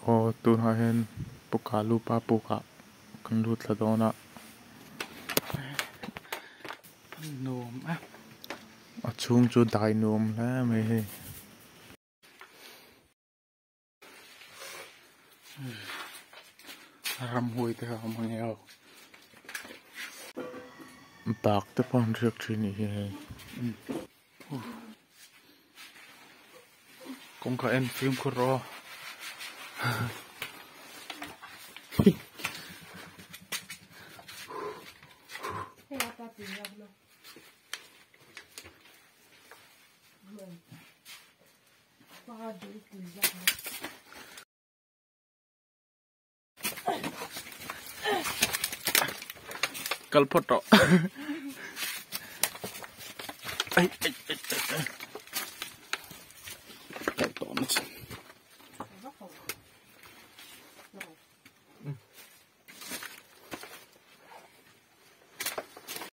O tu na hen puka lupa puka kan lut la dona nôm á a chung chu dai nom la me he ram hui te ha mang eo bak te pon riak trini he cũng có em phim của ro kalpoto ai ai ai ai ai